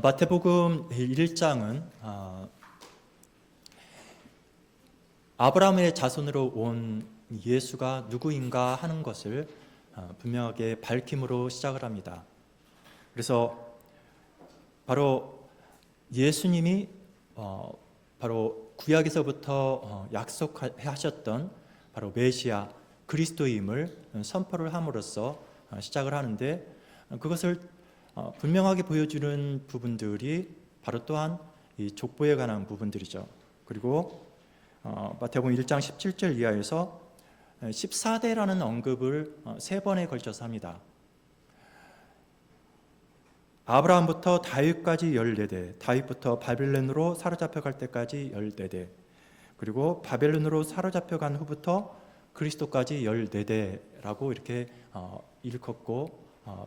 마태복음 1장은 아브라함의 자손으로 온 예수가 누구인가 하는 것을 분명하게 밝힘으로 시작을 합니다. 그래서 바로 예수님이 바로 구약에서부터 약속하셨던 바로 메시아 그리스도임을 선포를 함으로써 시작을 하는데, 그것을 분명하게 보여주는 부분들이 바로 또한 이 족보에 관한 부분들이죠. 그리고 마태복음 1장 17절 이하에서 14대라는 언급을 3번에 걸쳐서 합니다. 아브라함부터 다윗까지 14대, 다윗부터 바벨론으로 사로잡혀갈 때까지 14대, 그리고 바벨론으로 사로잡혀간 후부터 그리스도까지 14대라고 이렇게 일컫고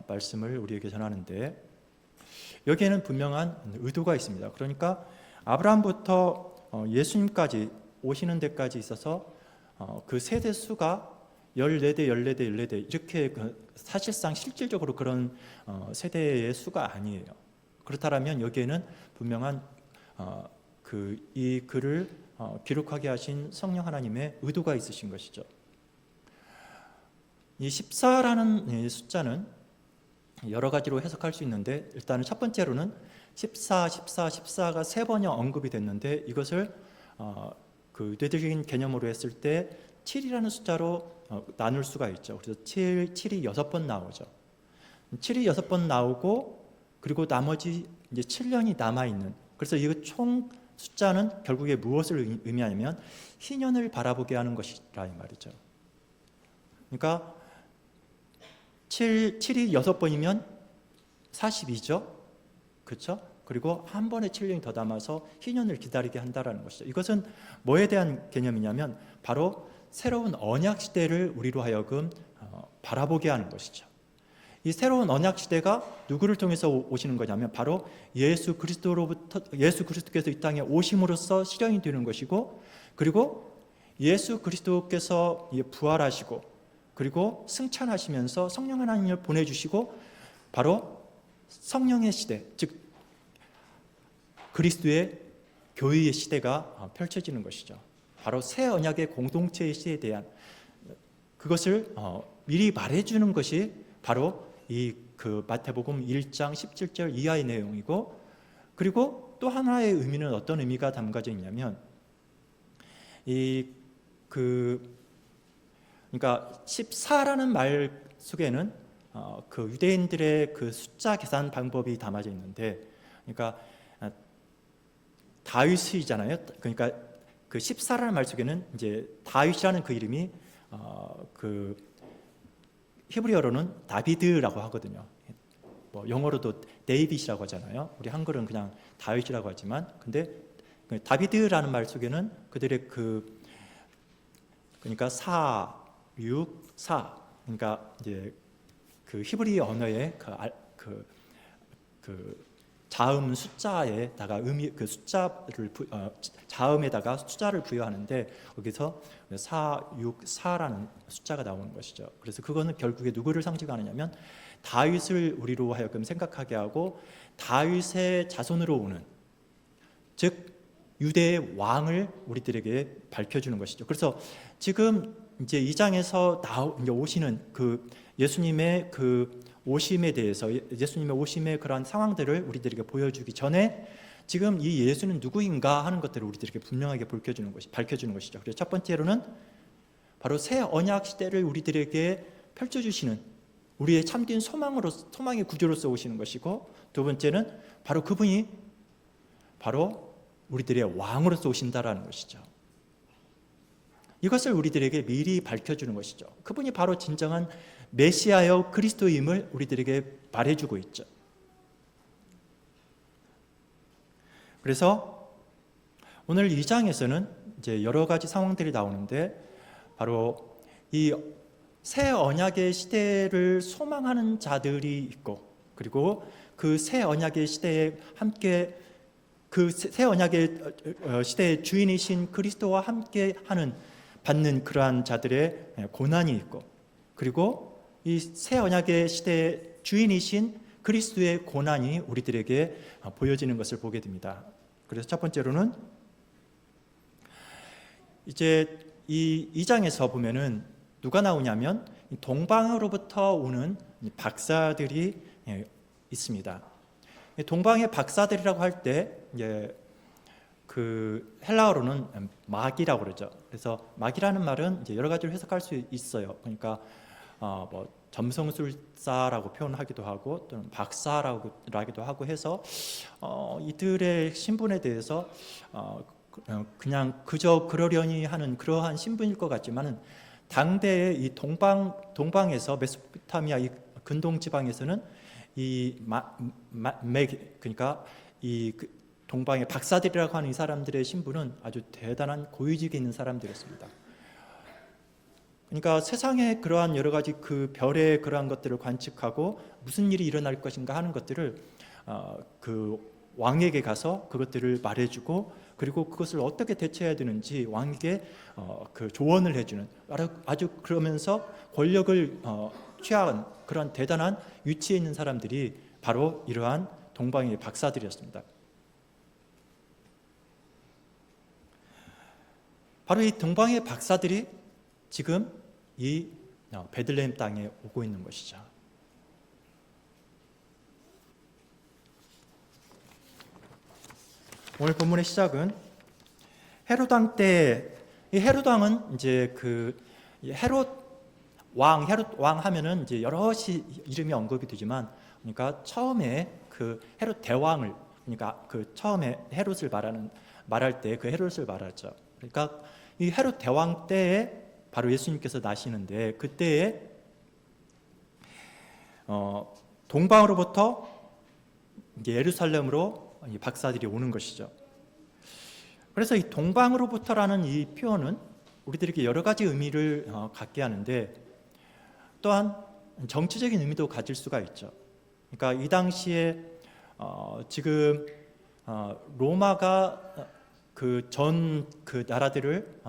말씀을 우리에게 전하는데, 여기에는 분명한 의도가 있습니다. 그러니까 아브라함부터 예수님까지 오시는 데까지 있어서 그 세대 수가 14대, 14대, 14대 이렇게 사실상 실질적으로 그런 세대의 수가 아니에요. 그렇다면 여기에는 분명한 이 글을 기록하게 하신 성령 하나님의 의도가 있으신 것이죠. 이 14라는 숫자는 여러 가지로 해석할 수 있는데, 일단은 첫 번째로는 14, 14, 14가 3번이 언급이 됐는데, 이것을 그 유대적인 개념으로 했을 때 7이라는 숫자로 나눌 수가 있죠. 그래서 7이 6번 나오죠. 7이 6번 나오고, 그리고 나머지 이제 7년이 남아있는, 그래서 이 총 숫자는 결국에 무엇을 의미하냐면 희년을 바라보게 하는 것이라는 말이죠. 그러니까 7이 6번이면 42죠. 그렇죠? 그리고 한 번에 7년이 더 남아서 희년을 기다리게 한다는 것이죠. 이것은 뭐에 대한 개념이냐면 바로 새로운 언약 시대를 우리로 하여금 바라보게 하는 것이죠. 이 새로운 언약 시대가 누구를 통해서 오시는 거냐면 바로 예수 그리스도께서 이 땅에 오심으로써 실현이 되는 것이고, 그리고 예수 그리스도께서 부활하시고 그리고 승천하시면서 성령 하나님을 보내주시고 바로 성령의 시대, 즉 그리스도의 교회의 시대가 펼쳐지는 것이죠. 바로 새 언약의 공동체의 시대에 대한 그것을 미리 말해주는 것이 바로 그 마태복음 1장 17절 이하의 내용이고, 그리고 또 하나의 의미는 어떤 의미가 담겨져 있냐면 그러니까 14라는 말 속에는 그 유대인들의 그 숫자 계산 방법이 담아져 있는데, 그러니까 다윗이잖아요. 그러니까 그 14라는 말 속에는 이제 다윗이라는 그 이름이 그 히브리어로는 다비드라고 하거든요. 뭐 영어로도 데이빗이라고 하잖아요. 우리 한글은 그냥 다윗이라고 하지만, 근데 다비드라는 말 속에는 그들의 그러니까 4, 6, 4, 그러니까 이제 그 히브리 언어의 그 자음 숫자에다가 그 숫자를 자음에다가 숫자를 부여하는데, 거기서 4, 6, 4라는 숫자가 나오는 것이죠. 그래서 그거는 결국에 누구를 상징하느냐면 다윗을 우리로 하여금 생각하게 하고 다윗의 자손으로 오는, 즉 유대의 왕을 우리들에게 밝혀주는 것이죠. 그래서 지금 이제 이 장에서 이제 오시는 그 예수님의 그 오심에 대해서, 예수님의 오심의 그러한 상황들을 우리들에게 보여주기 전에 지금 이 예수는 누구인가 하는 것들을 우리들에게 분명하게 밝혀주는 것이죠. 그래서 첫 번째로는 바로 새 언약 시대를 우리들에게 펼쳐주시는 우리의 참된 소망의 구주로서 오시는 것이고, 두 번째는 바로 그분이 바로 우리들의 왕으로서 오신다라는 것이죠. 이것을 우리들에게 미리 밝혀주는 것이죠. 그분이 바로 진정한 메시아여 그리스도임을 우리들에게 말해주고 있죠. 그래서 오늘 이 장에서는 이제 여러 가지 상황들이 나오는데, 바로 이 새 언약의 시대를 소망하는 자들이 있고, 그리고 그 새 언약의 시대에 함께 그 새 언약의 시대의 주인이신 그리스도와 함께 받는 그러한 자들의 고난이 있고, 그리고 이 새 언약의 시대의 주인이신 그리스도의 고난이 우리들에게 보여지는 것을 보게 됩니다. 그래서 첫 번째로는 이제 이 2장에서 보면은 누가 나오냐면 동방으로부터 오는 박사들이 있습니다. 동방의 박사들이라고 할 때 그 헬라어로는 마기라고 그러죠. 그래서 마기라는 말은 이제 여러 가지로 해석할 수 있어요. 그러니까 뭐 점성술사라고 표현하기도 하고 또는 박사라고도 하고 해서 이들의 신분에 대해서 그냥 그저 그러려니 하는 그러한 신분일 것 같지만은 당대의 이 동방에서 메소포타미아 이 근동 지방에서는 그러니까 이 동방의 박사들이라고 하는 이 사람들의 신분은 아주 대단한 고위직에 있는 사람들이었습니다. 그러니까 세상의 그러한 여러 가지 그 별의 그러한 것들을 관측하고 무슨 일이 일어날 것인가 하는 것들을 그 왕에게 가서 그것들을 말해주고 그리고 그것을 어떻게 대처해야 되는지 왕에게 그 조언을 해주는 아주 그러면서 권력을 취한 그런 대단한 위치에 있는 사람들이 바로 이러한 동방의 박사들이었습니다. 바로 이 동방의 박사들이 지금 이 베들레헴 땅에 오고 있는 것이죠. 오늘 본문의 시작은 헤롯 왕 때, 이 헤롯 왕은 이제 그 헤롯 왕 하면은 이제 여러 이름이 언급이 되지만, 그러니까 처음에 그 헤롯 대왕을, 그러니까 그 처음에 헤롯을 말할 때 그 헤롯을 말하죠. 그러니까 이 헤롯 대왕 때에 바로 예수님께서 나시는데, 그때에 동방으로부터 이제 예루살렘으로 이 박사들이 오는 것이죠. 그래서 이 동방으로부터라는 이 표현은 우리들에게 여러 가지 의미를 갖게 하는데, 또한 정치적인 의미도 가질 수가 있죠. 그러니까 이 당시에 지금 로마가 그 나라들을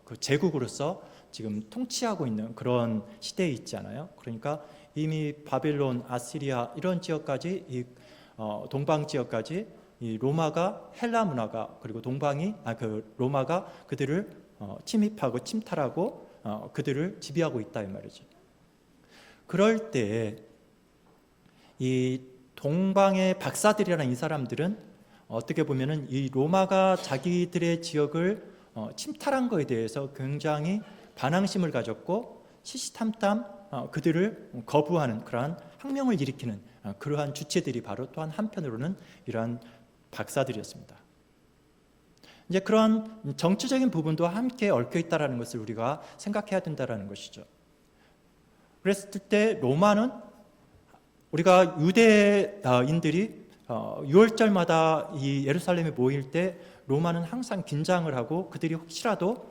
그 제국으로서 지금 통치하고 있는 그런 시대에 있잖아요. 그러니까 이미 바벨론, 아시리아 이런 지역까지 이 동방 지역까지 이 로마가 헬라 문화가 그리고 로마가 그들을 침입하고 침탈하고 그들을 지배하고 있다 이 말이죠. 그럴 때 이 동방의 박사들이라는 이 사람들은 어떻게 보면은 이 로마가 자기들의 지역을 침탈한 것에 대해서 굉장히 반항심을 가졌고 시시탐탐 그들을 거부하는 그러한 혁명을 일으키는 그러한 주체들이 바로 또한 한편으로는 이러한 박사들이었습니다. 이제 그런 정치적인 부분도 함께 얽혀 있다라는 것을 우리가 생각해야 된다라는 것이죠. 그랬을 때 로마는 우리가 유대인들이 6월절마다 이 예루살렘에 모일 때 로마는 항상 긴장을 하고 그들이 혹시라도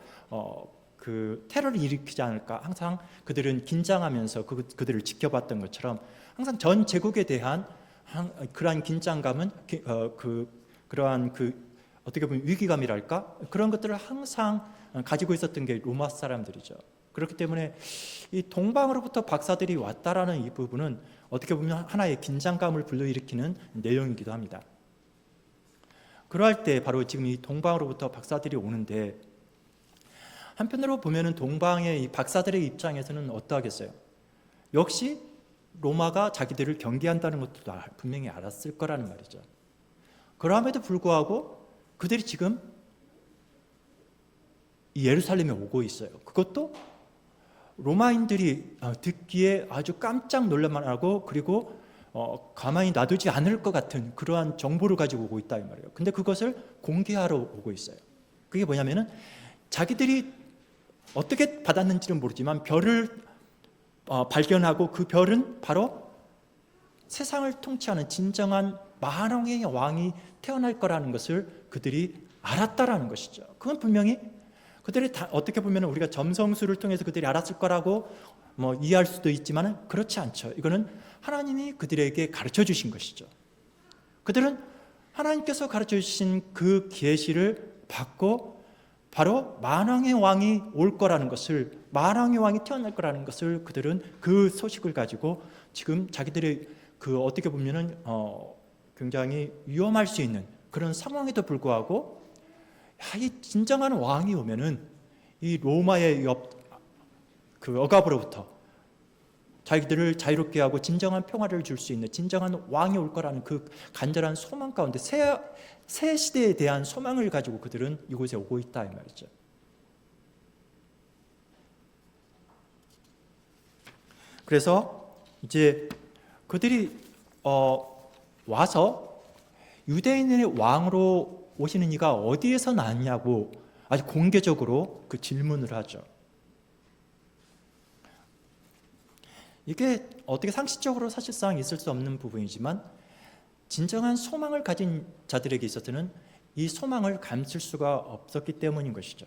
그 테러를 일으키지 않을까 항상 그들은 긴장하면서 그들을 지켜봤던 것처럼 항상 전 제국에 대한 그러한 긴장감은 그러한 어떻게 보면 위기감이랄까 그런 것들을 항상 가지고 있었던 게 로마 사람들이죠. 그렇기 때문에 이 동방으로부터 박사들이 왔다라는 이 부분은 어떻게 보면 하나의 긴장감을 불러일으키는 내용이기도 합니다. 그러할 때 바로 지금 이 동방으로부터 박사들이 오는데, 한편으로 보면은 동방의 이 박사들의 입장에서는 어떠하겠어요? 역시 로마가 자기들을 경계한다는 것도 분명히 알았을 거라는 말이죠. 그럼에도 불구하고 그들이 지금 이 예루살렘에 오고 있어요. 그것도 로마인들이 듣기에 아주 깜짝 놀랄만 하고 그리고 가만히 놔두지 않을 것 같은 그러한 정보를 가지고 오고 있다 이 말이에요. 근데 그것을 공개하러 오고 있어요. 그게 뭐냐면은 자기들이 어떻게 받았는지는 모르지만 별을 발견하고 그 별은 바로 세상을 통치하는 진정한 만왕의 왕이 태어날 거라는 것을 그들이 알았다라는 것이죠. 그건 분명히 그들이 어떻게 보면 우리가 점성술을 통해서 그들이 알았을 거라고 이해할 수도 있지만 그렇지 않죠. 이거는 하나님이 그들에게 가르쳐 주신 것이죠. 그들은 하나님께서 가르쳐 주신 그 계시를 받고 바로 만왕의 왕이 올 거라는 것을, 만왕의 왕이 태어날 거라는 것을 그들은 그 소식을 가지고 지금 자기들의 그 어떻게 보면은 굉장히 위험할 수 있는 그런 상황에도 불구하고 이 진정한 왕이 오면은 이 로마의 그 억압으로부터 자기들을 자유롭게 하고 진정한 평화를 줄 수 있는 진정한 왕이 올 거라는 그 간절한 소망 가운데 새 시대에 대한 소망을 가지고 그들은 이곳에 오고 있다 이 말이죠. 그래서 이제 그들이 와서 유대인의 왕으로 오시는 이가 어디에서 났냐고 아주 공개적으로 그 질문을 하죠. 이게 어떻게 상식적으로 사실상 있을 수 없는 부분이지만 진정한 소망을 가진 자들에게 있어서는 이 소망을 감출 수가 없었기 때문인 것이죠.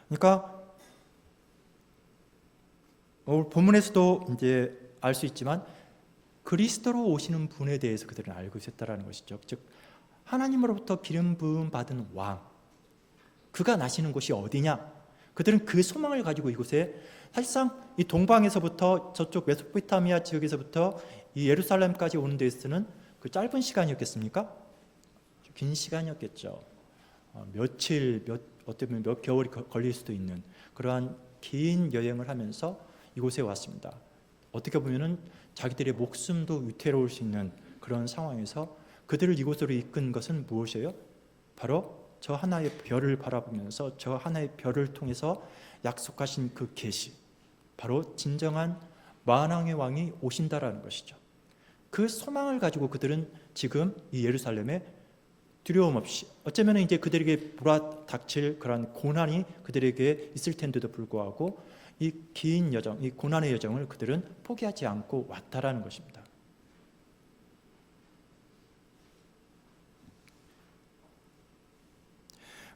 그러니까 오늘 본문에서도 이제 알 수 있지만 그리스도로 오시는 분에 대해서 그들은 알고 있었다라는 것이죠. 즉 하나님으로부터 기름 부음 받은 왕, 그가 나시는 곳이 어디냐? 그들은 그 소망을 가지고 이곳에 사실상 이 동방에서부터 저쪽 메소포타미아 지역에서부터 이 예루살렘까지 오는 데서는 그 짧은 시간이었겠습니까? 긴 시간이었겠죠. 며칠, 어쩌면 몇 개월이 걸릴 수도 있는 그러한 긴 여행을 하면서 이곳에 왔습니다. 어떻게 보면은 자기들의 목숨도 위태로울 수 있는 그런 상황에서 그들을 이곳으로 이끈 것은 무엇이에요? 바로 저 하나의 별을 바라보면서 저 하나의 별을 통해서 약속하신 그 계시, 바로 진정한 만왕의 왕이 오신다라는 것이죠. 그 소망을 가지고 그들은 지금 이 예루살렘에 두려움 없이, 어쩌면 이제 그들에게 불어닥칠 그런 고난이 그들에게 있을 텐데도 불구하고 이 긴 여정, 이 고난의 여정을 그들은 포기하지 않고 왔다라는 것입니다.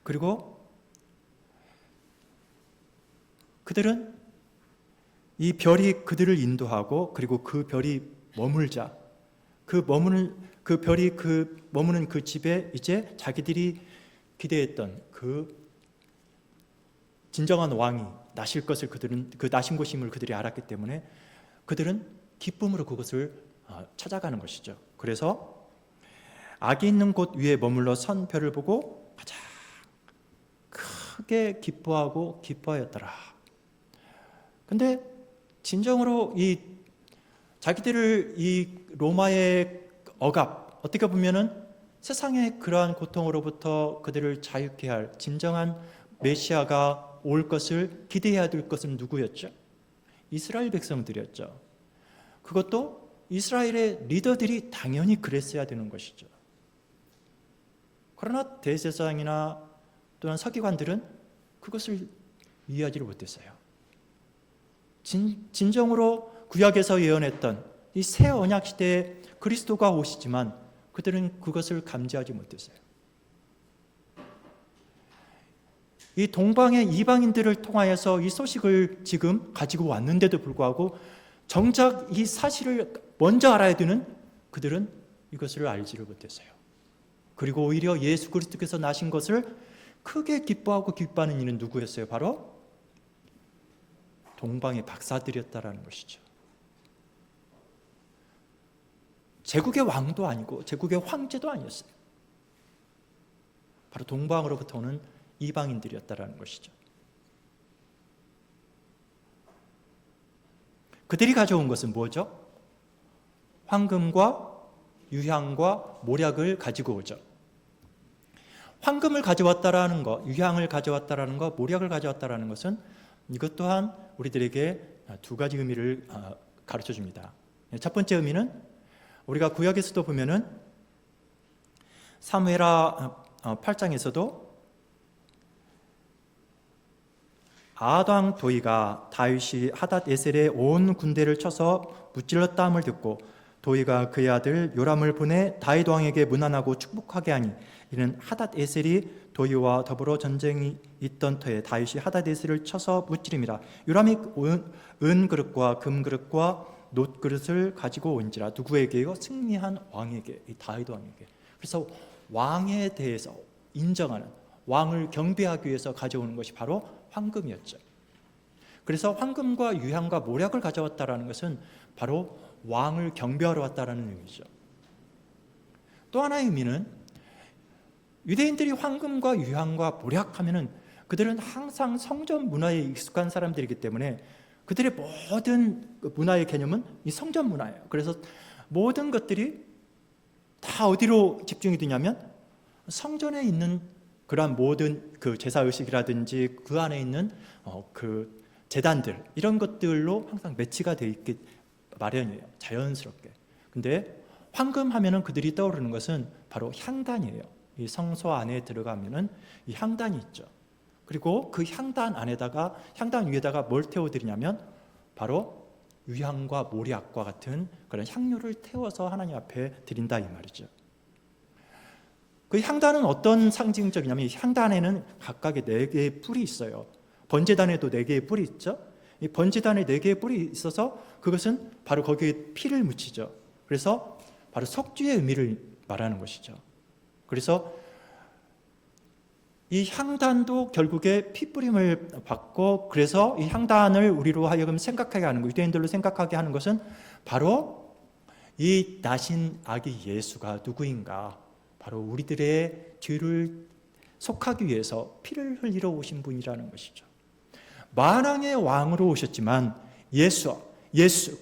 그리고 그들은 이 별이 그들을 인도하고 그리고 그 별이 머물자, 그 별이 머무는 그 집에 이제 자기들이 기대했던 그 진정한 왕이 나실 것을 그들은 그 나신 곳임을 그들이 알았기 때문에 그들은 기쁨으로 그것을 찾아가는 것이죠. 그래서 악이 있는 곳 위에 머물러 선 별을 보고 가장 크게 기뻐하고 기뻐하였더라. 근데 진정으로 이 자기들을 이 로마의 억압, 어떻게 보면은 세상의 그러한 고통으로부터 그들을 자유케 할 진정한 메시아가 올 것을 기대해야 될 것은 누구였죠? 이스라엘 백성들이었죠. 그것도 이스라엘의 리더들이 당연히 그랬어야 되는 것이죠. 그러나 대제사장이나 또는 서기관들은 그것을 이해하지를 못했어요. 진정으로 구약에서 예언했던 이 새 언약 시대에 그리스도가 오시지만 그들은 그것을 감지하지 못했어요. 이 동방의 이방인들을 통하여서 이 소식을 지금 가지고 왔는데도 불구하고 정작 이 사실을 먼저 알아야 되는 그들은 이것을 알지를 못했어요. 그리고 오히려 예수 그리스도께서 나신 것을 크게 기뻐하고 기뻐하는 이는 누구였어요? 바로 동방의 박사들이었다라는 것이죠. 제국의 왕도 아니고 제국의 황제도 아니었어요. 바로 동방으로부터 오는 이방인들이었다라는 것이죠. 그들이 가져온 것은 뭐죠? 황금과 유향과 모략을 가지고 오죠. 황금을 가져왔다라는 것, 유향을 가져왔다라는 것, 모략을 가져왔다라는 것은 이것 또한 우리들에게 두 가지 의미를 가르쳐 줍니다. 첫 번째 의미는 우리가 구약에서도 보면은 사무엘하 8장에서도 아당 도이가 다윗이 하닷 에셀의 온 군대를 쳐서 무찔렀다함을 듣고 도이가 그의 아들 요람을 보내 다윗 왕에게 문안하고 축복하게 하니 이는 하닷 에셀이 도이와 더불어 전쟁이 있던 터에 다윗이 하닷 에셀을 쳐서 무찌름이라. 요람이 은 그릇과 금 그릇과 놋 그릇을 가지고 온지라. 누구에게요? 승리한 왕에게, 이 다윗 왕에게. 그래서 왕에 대해서 인정하는, 왕을 경배하기 위해서 가져오는 것이 바로 황금이었죠. 그래서 황금과 유향과 모략을 가져왔다라는 것은 바로 왕을 경배하러 왔다라는 의미죠. 또 하나의 의미는 유대인들이 황금과 유향과 모략하면은 그들은 항상 성전 문화에 익숙한 사람들이기 때문에 그들의 모든 문화의 개념은 이 성전 문화예요. 그래서 모든 것들이 다 어디로 집중이 되냐면 성전에 있는 그러한 모든 그 제사 의식이라든지 그 안에 있는 그 제단들 이런 것들로 항상 매치가 되어 있기 마련이에요. 자연스럽게. 근데 황금 하면은 그들이 떠오르는 것은 바로 향단이에요. 이 성소 안에 들어가면은 이 향단이 있죠. 그리고 그 향단 안에다가 향단 위에다가 뭘 태워드리냐면 바로 유향과 모략과 같은 그런 향료를 태워서 하나님 앞에 드린다 이 말이죠. 그 향단은 어떤 상징적이냐면 이 향단에는 각각의 4개의 뿔이 있어요. 번제단에도 4개의 뿔이 있죠. 이 번제단에 4개의 뿔이 있어서 그것은 바로 거기에 피를 묻히죠. 그래서 바로 속죄의 의미를 말하는 것이죠. 그래서 이 향단도 결국에 피뿌림을 받고 그래서 이 향단을 우리로 하여금 생각하게 하는 것, 유대인들로 생각하게 하는 것은 바로 이 나신 아기 예수가 누구인가? 바로 우리들의 죄를 속하기 위해서 피를 흘리러 오신 분이라는 것이죠. 만왕의 왕으로 오셨지만 예수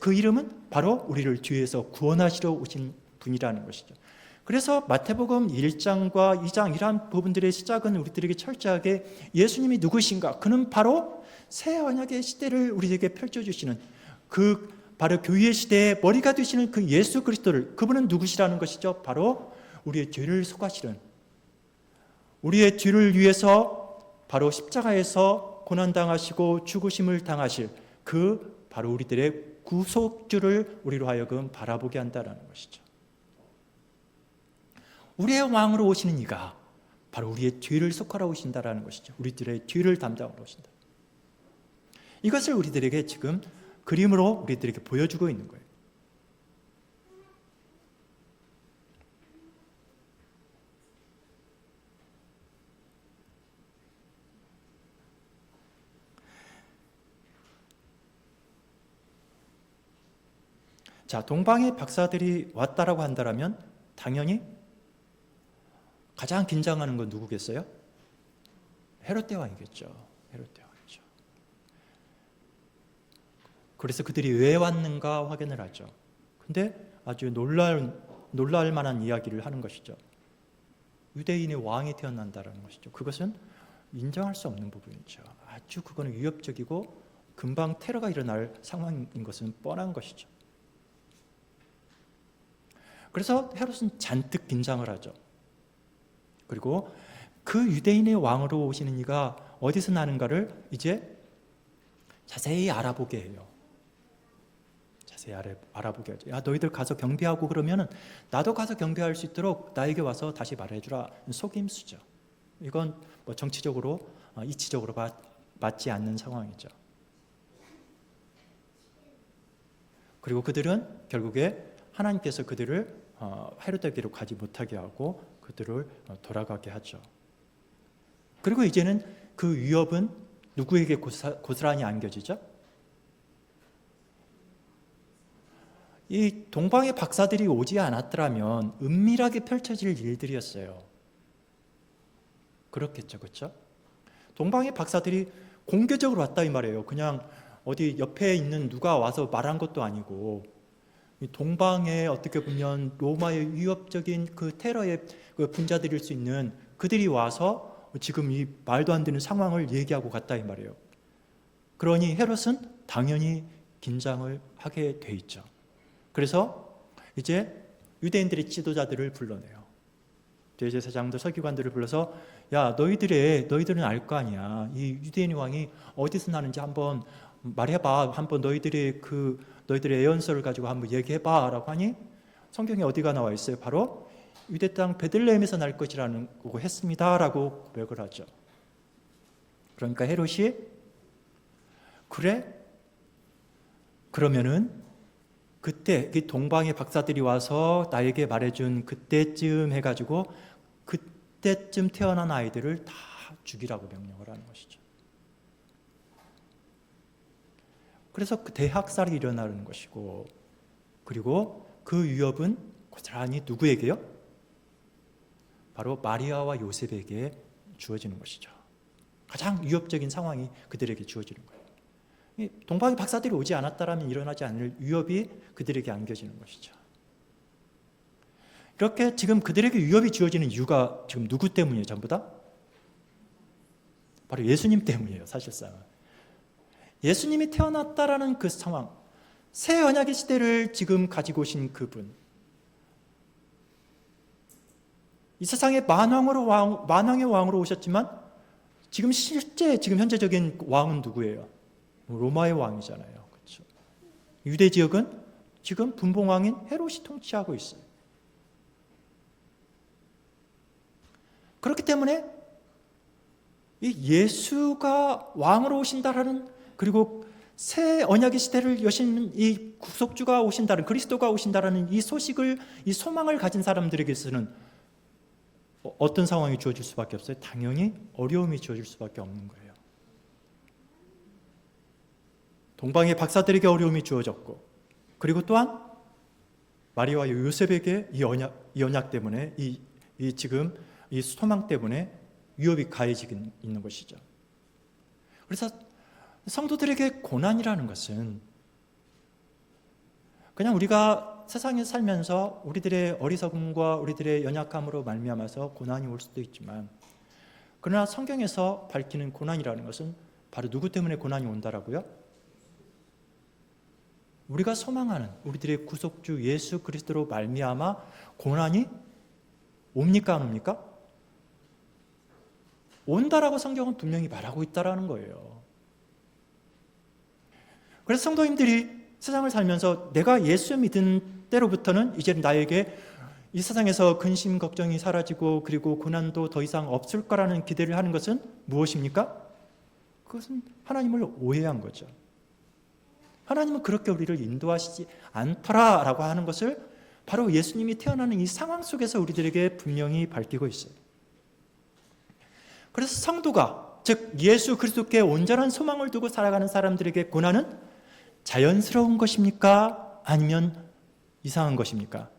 그 이름은 바로 우리를 죄에서 구원하시러 오신 분이라는 것이죠. 그래서 마태복음 1장과 2장 이러한 부분들의 시작은 우리들에게 철저하게 예수님이 누구신가? 그는 바로 새 언약의 시대를 우리에게 펼쳐주시는 그 바로 교회의 시대의 머리가 되시는 그 예수 그리스도를 그분은 누구시라는 것이죠? 바로 우리의 죄를 속하시는 우리의 죄를 위해서 바로 십자가에서 고난당하시고 죽으심을 당하실 그 바로 우리들의 구속주를 우리로 하여금 바라보게 한다는 것이죠. 우리의 왕으로 오시는 이가 바로 우리의 죄를 속하러 오신다라는 것이죠. 우리들의 죄를 담당하러 오신다. 이것을 우리들에게 지금 그림으로 우리들에게 보여주고 있는 거예요. 자, 동방의 박사들이 왔다라고 한다면 당연히 가장 긴장하는 건 누구겠어요? 헤롯 대왕이겠죠. 헤롯 대왕이죠. 그래서 그들이 왜 왔는가 확인을 하죠. 근데 아주 놀랄 만한 이야기를 하는 것이죠. 유대인의 왕이 태어난다는 것이죠. 그것은 인정할 수 없는 부분이죠. 아주 그거는 위협적이고 금방 테러가 일어날 상황인 것은 뻔한 것이죠. 그래서 헤롯은 잔뜩 긴장을 하죠. 그리고 그 유대인의 왕으로 오시는 이가 어디서 나는가를 이제 자세히 알아보게 해요. 자세히 알아보게 하죠. 야, 너희들 가서 경배하고 그러면은 나도 가서 경배할 수 있도록 나에게 와서 다시 말해주라. 속임수죠. 이건 뭐 정치적으로 이치적으로 맞지 않는 상황이죠. 그리고 그들은 결국에 하나님께서 그들을 헤롯에게로 가지 못하게 하고 그들을 돌아가게 하죠. 그리고 이제는 그 위협은 누구에게 고스란히 안겨지죠? 이 동방의 박사들이 오지 않았더라면 은밀하게 펼쳐질 일들이었어요. 그렇겠죠, 그렇죠? 동방의 박사들이 공개적으로 왔다 이 말이에요. 그냥 어디 옆에 있는 누가 와서 말한 것도 아니고 동방에 어떻게 보면 로마의 위협적인 그 테러의 그 분자들일 수 있는 그들이 와서 지금 이 말도 안 되는 상황을 얘기하고 갔다 이 말이에요. 그러니 헤롯은 당연히 긴장을 하게 돼 있죠. 그래서 이제 유대인들의 지도자들을 불러내요. 대제사장들, 서기관들을 불러서 야, 너희들은 알 거 아니야. 이 유대인 왕이 어디서 나는지 한번 말해봐. 한번 너희들의 예언서를 가지고 한번 얘기해봐라고 하니 성경에 어디가 나와 있어요? 바로 유대 땅 베들레헴에서 날 것이라는 거 했습니다라고 고백을 하죠. 그러니까 헤롯이 그래? 그러면은 그때 이 동방의 박사들이 와서 나에게 말해준 그때쯤 해가지고 그때쯤 태어난 아이들을 다 죽이라고 명령을 하는 것이죠. 그래서 그 대학살이 일어나는 것이고, 그리고 그 위협은 고스란히 누구에게요? 바로 마리아와 요셉에게 주어지는 것이죠. 가장 위협적인 상황이 그들에게 주어지는 거예요. 동방의 박사들이 오지 않았다면 일어나지 않을 위협이 그들에게 안겨지는 것이죠. 이렇게 지금 그들에게 위협이 주어지는 이유가 지금 누구 때문이에요? 전부 다? 바로 예수님 때문이에요. 사실상 예수님이 태어났다라는 그 상황, 새 언약의 시대를 지금 가지고 오신 그분, 이 세상의 만왕의 왕으로 오셨지만 지금 실제 지금 현재적인 왕은 누구예요? 로마의 왕이잖아요. 그렇죠? 유대 지역은 지금 분봉왕인 헤롯이 통치하고 있어요. 그렇기 때문에 이 예수가 왕으로 오신다라는, 그리고 새 언약의 시대를 여시는 이 구속주가 오신다는, 그리스도가 오신다라는 이 소식을, 이 소망을 가진 사람들에게서는 어떤 상황이 주어질 수밖에 없어요? 당연히 어려움이 주어질 수밖에 없는 거예요. 동방의 박사들에게 어려움이 주어졌고, 그리고 또한 마리아와 요셉에게 이 언약 때문에, 지금 이 소망 때문에 위협이 가해지고 있는 것이죠. 그래서 성도들에게 고난이라는 것은 그냥 우리가 세상에 살면서 우리들의 어리석음과 우리들의 연약함으로 말미암아서 고난이 올 수도 있지만, 그러나 성경에서 밝히는 고난이라는 것은 바로 누구 때문에 고난이 온다라고요? 우리가 소망하는 우리들의 구속주 예수 그리스도로 말미암아 고난이 옵니까 안 옵니까? 온다라고 성경은 분명히 말하고 있다라는 거예요. 그래서 성도님들이 세상을 살면서 내가 예수 믿은 때로부터는 이제 나에게 이 세상에서 근심 걱정이 사라지고 그리고 고난도 더 이상 없을 거라는 기대를 하는 것은 무엇입니까? 그것은 하나님을 오해한 거죠. 하나님은 그렇게 우리를 인도하시지 않더라라고 하는 것을 바로 예수님이 태어나는 이 상황 속에서 우리들에게 분명히 밝히고 있어요. 그래서 성도가, 즉 예수 그리스도께 온전한 소망을 두고 살아가는 사람들에게 고난은 자연스러운 것입니까? 아니면 이상한 것입니까?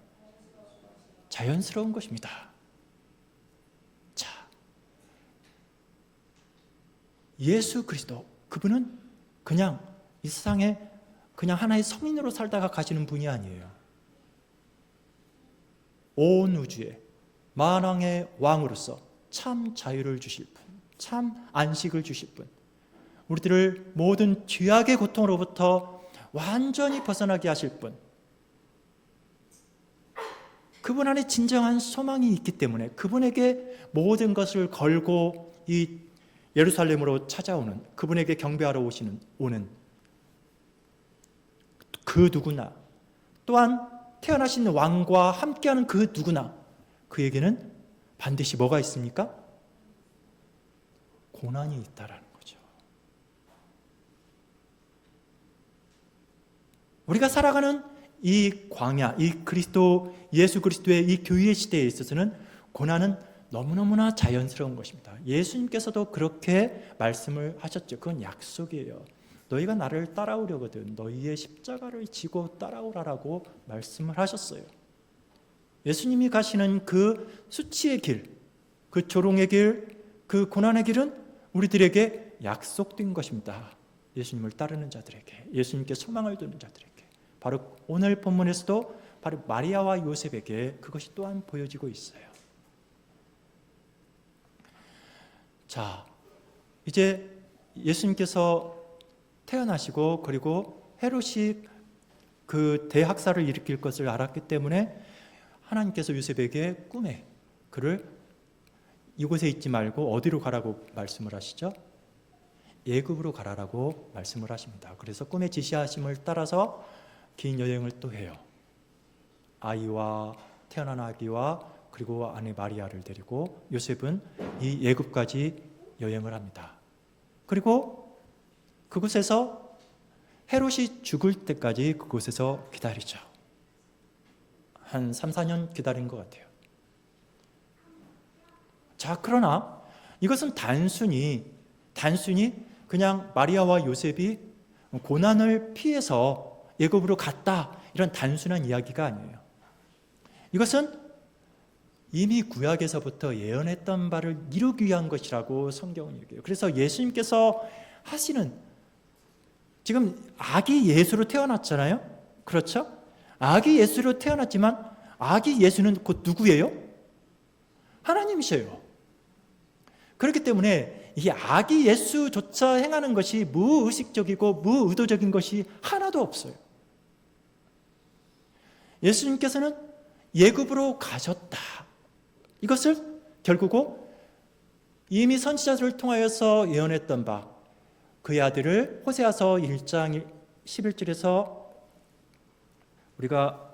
자연스러운 것입니다. 자, 예수 그리스도, 그분은 그냥 이 세상에 그냥 하나의 성인으로 살다가 가시는 분이 아니에요. 온 우주에 만왕의 왕으로서 참 자유를 주실 분, 참 안식을 주실 분, 우리들을 모든 죄악의 고통으로부터 완전히 벗어나게 하실 분, 그분 안에 진정한 소망이 있기 때문에 그분에게 모든 것을 걸고 이 예루살렘으로 찾아오는, 그분에게 경배하러 오는 그 누구나, 또한 태어나신 왕과 함께하는 그 누구나, 그에게는 반드시 뭐가 있습니까? 고난이 있다라는 거죠. 우리가 살아가는 이 광야, 이 그리스도, 예수 그리스도의 이 교회의 시대에 있어서는 고난은 너무너무나 자연스러운 것입니다. 예수님께서도 그렇게 말씀을 하셨죠. 그건 약속이에요. 너희가 나를 따라오려거든 너희의 십자가를 지고 따라오라라고 말씀을 하셨어요. 예수님이 가시는 그 수치의 길, 그 조롱의 길, 그 고난의 길은 우리들에게 약속된 것입니다. 예수님을 따르는 자들에게, 예수님께 소망을 두는 자들에게. 바로 오늘 본문에서도 바로 마리아와 요셉에게 그것이 또한 보여지고 있어요. 자, 이제 예수님께서 태어나시고 그리고 헤롯이 그 대학살을 일으킬 것을 알았기 때문에 하나님께서 요셉에게 꿈에 그를 이곳에 있지 말고 어디로 가라고 말씀을 하시죠? 애굽으로 가라라고 말씀을 하십니다. 그래서 꿈의 지시하심을 따라서 긴 여행을 또 해요. 아이와 태어난 아기와 그리고 아내 마리아를 데리고 요셉은 이 애굽까지 여행을 합니다. 그리고 그곳에서 헤롯이 죽을 때까지 그곳에서 기다리죠. 한 3, 4년 기다린 것 같아요. 자, 그러나 이것은 단순히 그냥 마리아와 요셉이 고난을 피해서 애굽으로 갔다, 이런 단순한 이야기가 아니에요. 이것은 이미 구약에서부터 예언했던 바를 이루기 위한 것이라고 성경은 얘기해요. 그래서 예수님께서 하시는, 지금 아기 예수로 태어났잖아요. 그렇죠? 아기 예수로 태어났지만 아기 예수는 곧 누구예요? 하나님이셔요. 그렇기 때문에 이 아기 예수조차 행하는 것이 무의식적이고 무의도적인 것이 하나도 없어요. 예수님께서는 예굽으로 가셨다. 이것을 결국은 이미 선지자들을 통하여서 예언했던 바, 그의 아들을 호세아서 1장 11절에서 우리가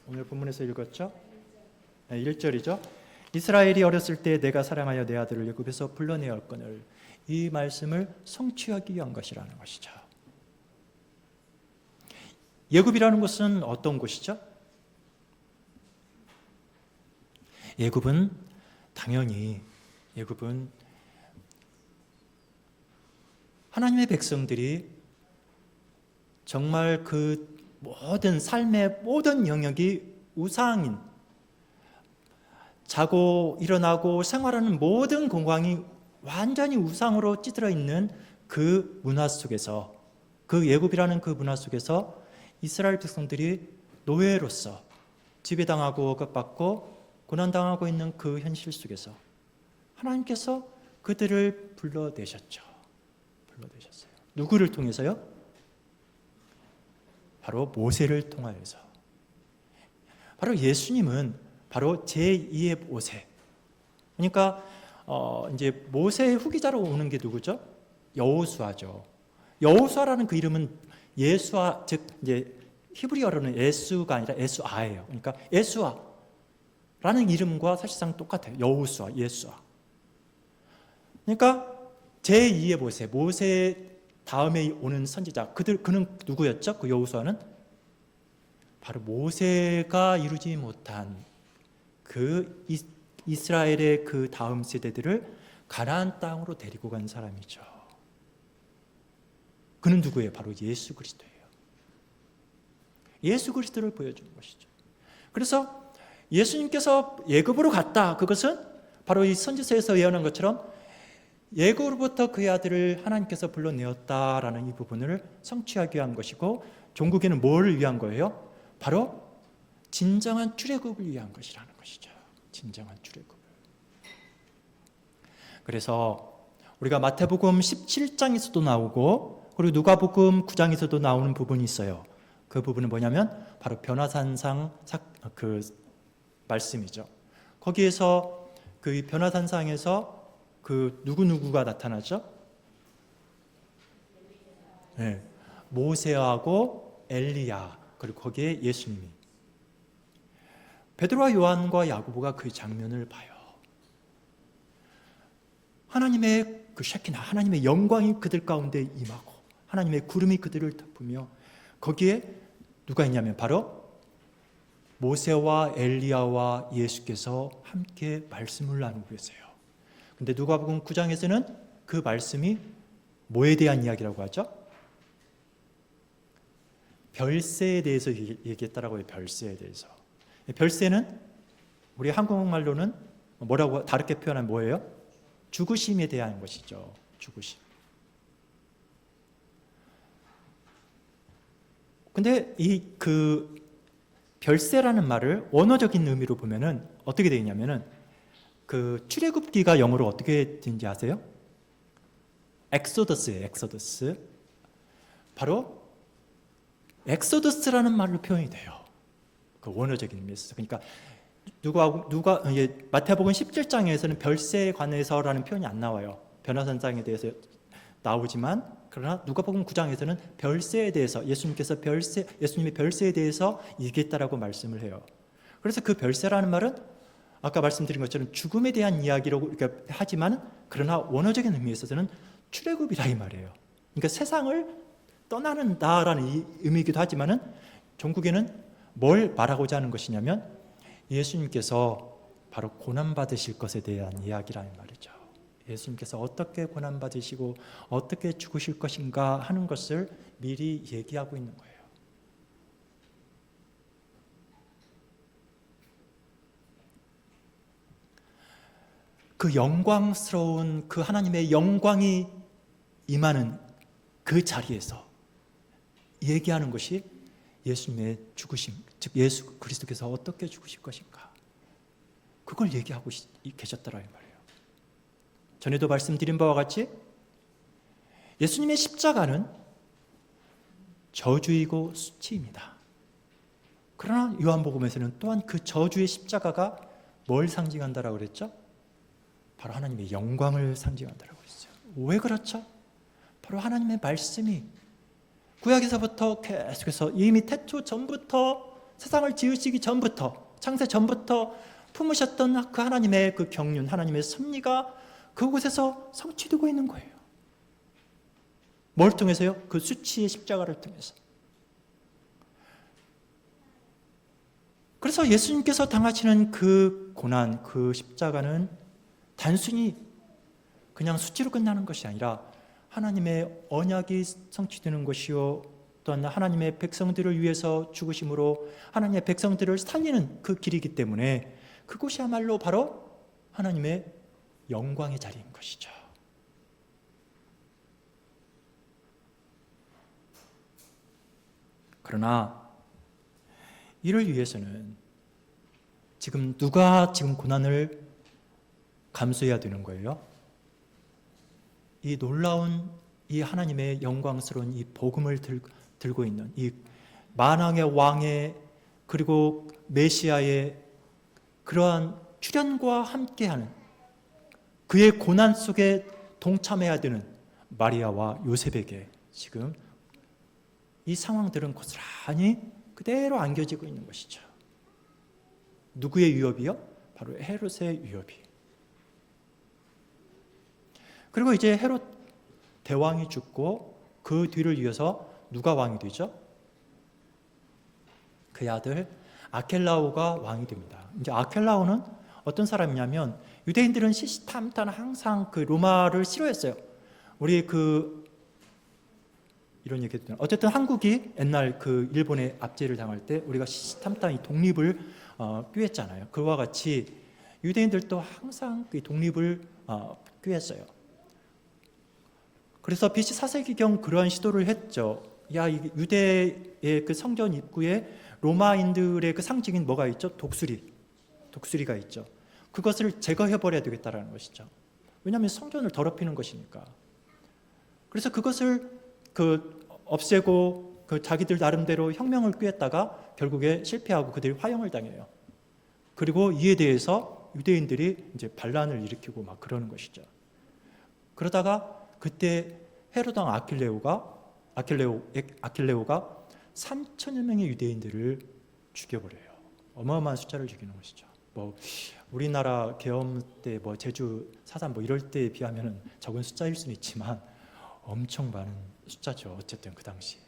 오늘 본문에서 읽었죠? 1절이죠. 이스라엘이 어렸을 때 내가 사랑하여 내 아들을 애굽에서 불러내었거늘, 이 말씀을 성취하기 위한 것이라는 것이죠. 애굽이라는 곳은 어떤 곳이죠? 애굽은 당연히 하나님의 백성들이 정말 그 모든 삶의 모든 영역이 우상인, 자고 일어나고 생활하는 모든 공간이 완전히 우상으로 찌들어 있는 그 문화 속에서, 그 애굽이라는 그 문화 속에서 이스라엘 백성들이 노예로서 지배당하고 억압받고 고난당하고 있는 그 현실 속에서 하나님께서 그들을 불러내셨죠. 불러내셨어요. 누구를 통해서요? 바로 모세를 통하여서. 바로 예수님은 바로 제2의 모세. 그러니까 이제 모세의 후기자로 오는 게 누구죠? 여호수아죠. 여호수아라는 그 이름은 예수아, 즉 이제 히브리어로는 예수가 아니라 예수아예요. 그러니까 예수아라는 이름과 사실상 똑같아요. 여호수아, 예수아. 그러니까 제2의 모세, 모세 다음에 오는 선지자, 그는 누구였죠? 그 여호수아는 바로 모세가 이루지 못한 그 이스라엘의 그 다음 세대들을 가나안 땅으로 데리고 간 사람이죠. 그는 누구예요? 바로 예수 그리스도예요. 예수 그리스도를 보여주는 것이죠. 그래서 예수님께서 예굽으로 갔다, 그것은 바로 이 선지서에서 예언한 것처럼 예굽으로부터 그의 아들을 하나님께서 불러내었다라는 이 부분을 성취하기 위한 것이고, 종국에는 뭐를 위한 거예요? 바로 진정한 출애굽을 위한 것이라는 것이죠. 진정한 출애굽을. 그래서 우리가 마태복음 17장에서도 나오고, 그리고 누가복음 9장에서도 나오는 부분이 있어요. 그 부분은 뭐냐면 바로 변화산상 그 말씀이죠. 거기에서 그 변화산상에서 그 누구누구가 나타나죠? 네. 모세하고 엘리야, 그리고 거기에 예수님이. 베드로와 요한과 야고보가 그 장면을 봐요. 하나님의 그 샤키나, 하나님의 영광이 그들 가운데 임하고 하나님의 구름이 그들을 덮으며, 거기에 누가 있냐면 바로 모세와 엘리야와 예수께서 함께 말씀을 나누고 계세요. 근데 누가복음 9장에서는 그 말씀이 뭐에 대한 이야기라고 하죠? 별세에 대해서 얘기했다라고 해요. 별세에 대해서. 별세는 우리 한국말로는 뭐라고 다르게 표현하면 뭐예요? 죽으심에 대한 것이죠. 죽으심. 근데 이 그 별세라는 말을 원어적인 의미로 보면은 어떻게 되어 있냐면은, 그 출애굽기가 영어로 어떻게 되는지 아세요? 엑소더스예요. 엑소더스. 바로 엑소더스라는 말로 표현이 돼요. 그 원어적인 의미에서. 그러니까 마태복음 17장에서는 별세에 관해서라는 표현이 안 나와요. 변화산상에 대해서 나오지만, 그러나 누가복음 9장에서는 별세에 대해서 예수님의 별세에 대해서 얘기했다라고 말씀을 해요. 그래서 그 별세라는 말은 아까 말씀드린 것처럼 죽음에 대한 이야기라고 하지만, 그러나 원어적인 의미에서는 출애굽이라 이 말이에요. 그러니까 세상을 떠나는다라는 의미이기도 하지만은, 종국에는 뭘 말하고자 하는 것이냐면 예수님께서 바로 고난 받으실 것에 대한 이야기라는 말이죠. 예수님께서 어떻게 고난받으시고 어떻게 죽으실 것인가 하는 것을 미리 얘기하고 있는 거예요. 그 영광스러운 그 하나님의 영광이 임하는 그 자리에서 얘기하는 것이 예수님의 죽으심, 즉 예수 그리스도께서 어떻게 죽으실 것인가, 그걸 얘기하고 계셨더라 이 말이에요. 전에도 말씀드린 바와 같이 예수님의 십자가는 저주이고 수치입니다. 그러나 요한복음에서는 또한 그 저주의 십자가가 뭘 상징한다라고 그랬죠? 바로 하나님의 영광을 상징한다라고 그랬어요. 왜 그렇죠? 바로 하나님의 말씀이 구약에서부터 계속해서 이미 태초 전부터, 세상을 지으시기 전부터, 창세 전부터 품으셨던 그 하나님의 그 경륜, 하나님의 섭리가 그곳에서 성취되고 있는 거예요. 뭘 통해서요? 그 수치의 십자가를 통해서. 그래서 예수님께서 당하시는 그 고난, 그 십자가는 단순히 그냥 수치로 끝나는 것이 아니라 하나님의 언약이 성취되는 것이요, 또한 하나님의 백성들을 위해서 죽으심으로 하나님의 백성들을 살리는 그 길이기 때문에 그곳이야말로 바로 하나님의 영광의 자리인 것이죠. 그러나 이를 위해서는 지금 누가 지금 고난을 감수해야 되는 거예요? 이 놀라운 이 하나님의 영광스러운 이 복음을 들고 있는 이 만왕의 왕의, 그리고 메시아의 그러한 출현과 함께하는 그의 고난 속에 동참해야 되는 마리아와 요셉에게 지금 이 상황들은 고스란히 그대로 안겨지고 있는 것이죠. 누구의 위협이요? 바로 헤롯의 위협이. 그리고 이제 헤롯 대왕이 죽고 그 뒤를 이어서 누가 왕이 되죠? 그의 아들 아켈라오가 왕이 됩니다. 이제 아켈라오는 어떤 사람이냐면, 유대인들은 시시탐탐 항상 그 로마를 싫어했어요. 우리 이런 얘기 했잖아요. 어쨌든 한국이 옛날 그 일본의 압제를 당할 때 우리가 시시탐탐 이 독립을 꾀했잖아요. 그와 같이 유대인들도 항상 그 독립을 꾀했어요. 그래서 BC 4세기경 그러한 시도를 했죠. 유대의 그 성전 입구에 로마인들의 그 상징인 뭐가 있죠? 독수리가 있죠. 그것을 제거해버려야 되겠다라는 것이죠. 왜냐하면 성전을 더럽히는 것이니까. 그래서 그것을 없애고 자기들 나름대로 혁명을 꾀했다가 결국에 실패하고 그들이 화형을 당해요. 그리고 이에 대해서 유대인들이 이제 반란을 일으키고 막 그러는 것이죠. 그러다가 그때 헤롯 왕 아킬레오가 3천여 명의 유대인들을 죽여버려요. 어마어마한 숫자를 죽이는 것이죠. 우리나라 계엄 때 제주 사산 이럴 때에 비하면 적은 숫자일 수는 있지만 엄청 많은 숫자죠. 어쨌든 그 당시에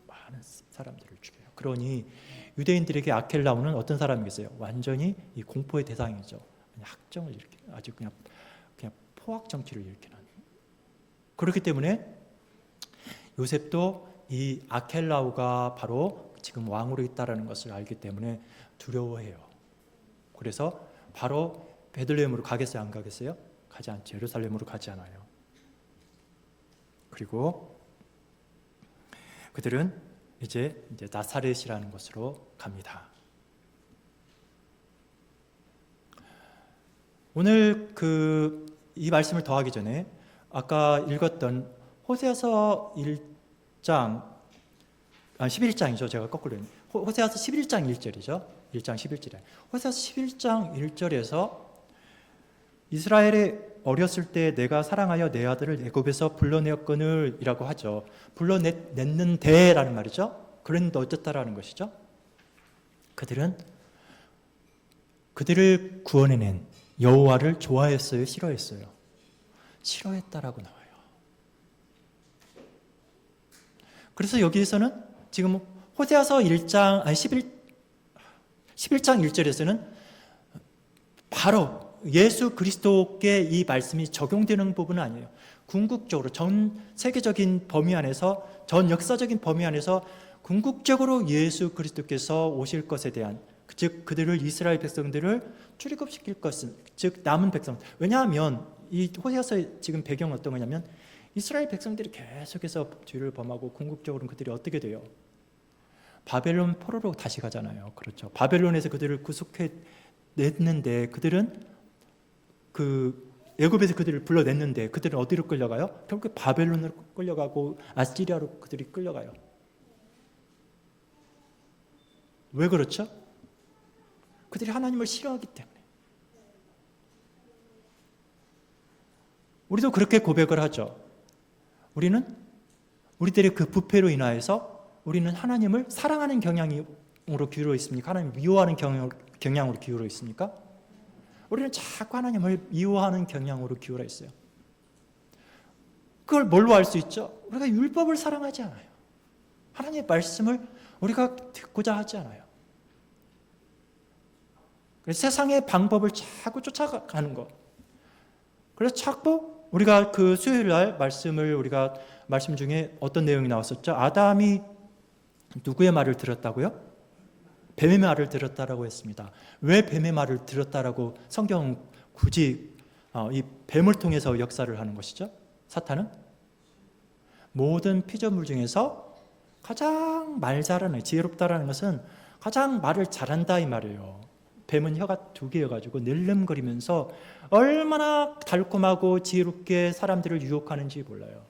많은 사람들을 죽여요. 그러니 유대인들에게 아켈라오는 어떤 사람이겠어요? 완전히 이 공포의 대상이죠. 학정을 일으키는, 아주 그냥 포악 정치를 일으키는. 그렇기 때문에 요셉도 이 아켈라오가 바로 지금 왕으로 있다라는 것을 알기 때문에 두려워해요. 그래서 바로 베들레헴으로 가겠어요? 안 가겠어요? 가지 않죠. 예루살렘으로 가지 않아요. 그리고 그들은 이제 나사렛이라는 곳으로 갑니다. 오늘 이 말씀을 더하기 전에 아까 읽었던 호세아서 1장 11장이죠. 제가 거꾸로 했네요. 호세아서 11장 1절이죠. 1장 11절에 호세아서 11장 1절에서 이스라엘이 어렸을 때 내가 사랑하여 내 아들을 애굽에서 불러내었거늘 이라고 하죠. 불러냈는데라는 말이죠. 그런데 어쨌다라는 것이죠. 그들을 구원해낸 여호와를 좋아했어요? 싫어했어요? 싫어했다라고 나와요. 그래서 여기에서는 지금 호세아서 11장 1절에서는 바로 예수 그리스도께 이 말씀이 적용되는 부분은 아니에요. 궁극적으로 전 세계적인 범위 안에서, 전 역사적인 범위 안에서 궁극적으로 예수 그리스도께서 오실 것에 대한, 즉 그들을, 이스라엘 백성들을 출애굽시킬 것은, 즉 남은 백성. 왜냐하면 이 호세아서의 지금 배경은 어떤 거냐면, 이스라엘 백성들이 계속해서 죄를 범하고 궁극적으로는 그들이 어떻게 돼요? 바벨론 포로로 다시 가잖아요. 그렇죠. 바벨론에서 그들을 구속해 냈는데, 그들은 애굽에서 그들을 불러냈는데 그들은 어디로 끌려가요? 결국 바벨론으로 끌려가고 아시리아로 그들이 끌려가요. 왜 그렇죠? 그들이 하나님을 싫어하기 때문에. 우리도 그렇게 고백을 하죠. 우리들의 그 부패로 인하여서 우리는 하나님을 사랑하는 경향으로 기울어 있습니까? 하나님 미워하는 경향으로 기울어 있습니까? 우리는 자꾸 하나님을 미워하는 경향으로 기울어 있어요. 그걸 뭘로 알 수 있죠? 우리가 율법을 사랑하지 않아요. 하나님의 말씀을 우리가 듣고자 하지 않아요. 그래서 세상의 방법을 자꾸 쫓아가는 것. 그래서 자꾸 우리가 그 수요일 날 우리가 말씀 중에 어떤 내용이 나왔었죠? 아담이 누구의 말을 들었다고요? 뱀의 말을 들었다라고 했습니다. 왜 뱀의 말을 들었다라고 성경은 굳이 이 뱀을 통해서 역사를 하는 것이죠? 사탄은 모든 피조물 중에서 가장 말 잘하는, 지혜롭다라는 것은 가장 말을 잘한다 이 말이에요. 뱀은 혀가 2개여가지고 낼름거리면서 얼마나 달콤하고 지혜롭게 사람들을 유혹하는지 몰라요.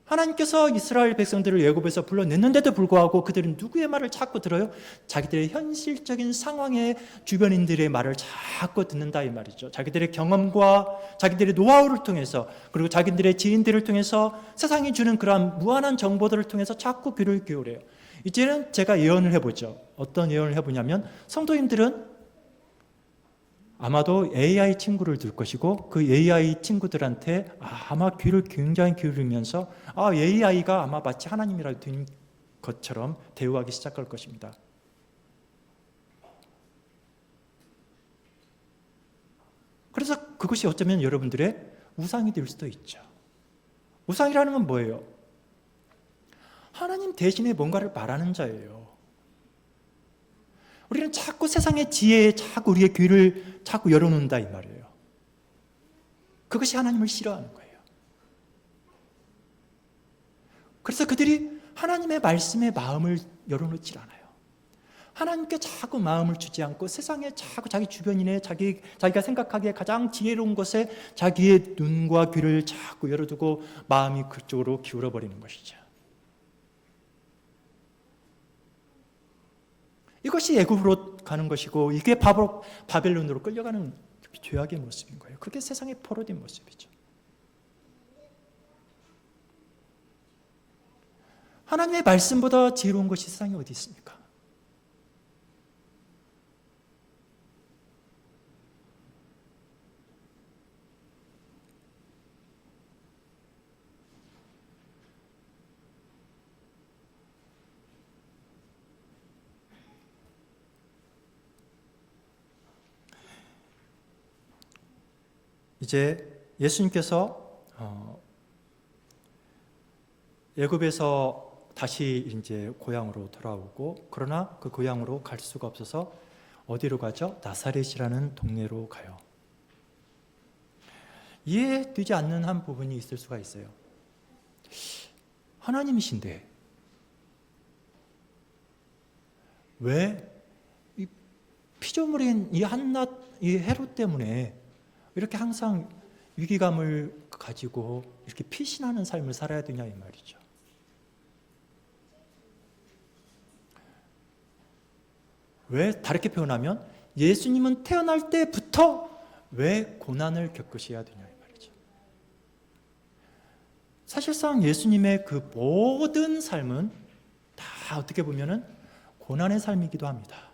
하나님께서 이스라엘 백성들을 애굽에서 불러냈는데도 불구하고 그들은 누구의 말을 자꾸 들어요? 자기들의 현실적인 상황의 주변인들의 말을 자꾸 듣는다 이 말이죠. 자기들의 경험과 자기들의 노하우를 통해서, 그리고 자기들의 지인들을 통해서, 세상이 주는 그러한 무한한 정보들을 통해서 자꾸 귀를 기울여요. 이제는 제가 예언을 해보죠. 어떤 예언을 해보냐면, 성도님들은 아마도 AI 친구를 둘 것이고, 그 AI 친구들한테 아마 귀를 굉장히 기울이면서 AI가 아마 마치 하나님이라 된 것처럼 대우하기 시작할 것입니다. 그래서 그것이 어쩌면 여러분들의 우상이 될 수도 있죠. 우상이라는 건 뭐예요? 하나님 대신에 뭔가를 말하는 자예요. 우리는 자꾸 세상의 지혜에 자꾸 우리의 귀를 자꾸 열어놓는다 이 말이에요. 그것이 하나님을 싫어하는 거예요. 그래서 그들이 하나님의 말씀에 마음을 열어놓질 않아요. 하나님께 자꾸 마음을 주지 않고 세상에 자꾸 자기 주변인의 자기가 생각하기에 가장 지혜로운 것에 자기의 눈과 귀를 자꾸 열어두고 마음이 그쪽으로 기울어버리는 것이죠. 이것이 애굽으로 가는 것이고, 이게 바벨론으로 끌려가는 죄악의 모습인 거예요. 그게 세상의 포로된 모습이죠. 하나님의 말씀보다 지혜로운 것이 세상에 어디 있습니까? 이제 예수님께서 애굽에서 다시 이제 고향으로 돌아오고, 그러나 그 고향으로 갈 수가 없어서 어디로 가죠? 나사렛이라는 동네로 가요. 이해되지 않는 한 부분이 있을 수가 있어요. 하나님이신데 왜 이 피조물인 이 한낱 이 헤롯 때문에 이렇게 항상 위기감을 가지고 이렇게 피신하는 삶을 살아야 되냐 이 말이죠. 왜 다르게 표현하면 예수님은 태어날 때부터 왜 고난을 겪으셔야 되냐 이 말이죠. 사실상 예수님의 그 모든 삶은 다 어떻게 보면은 고난의 삶이기도 합니다.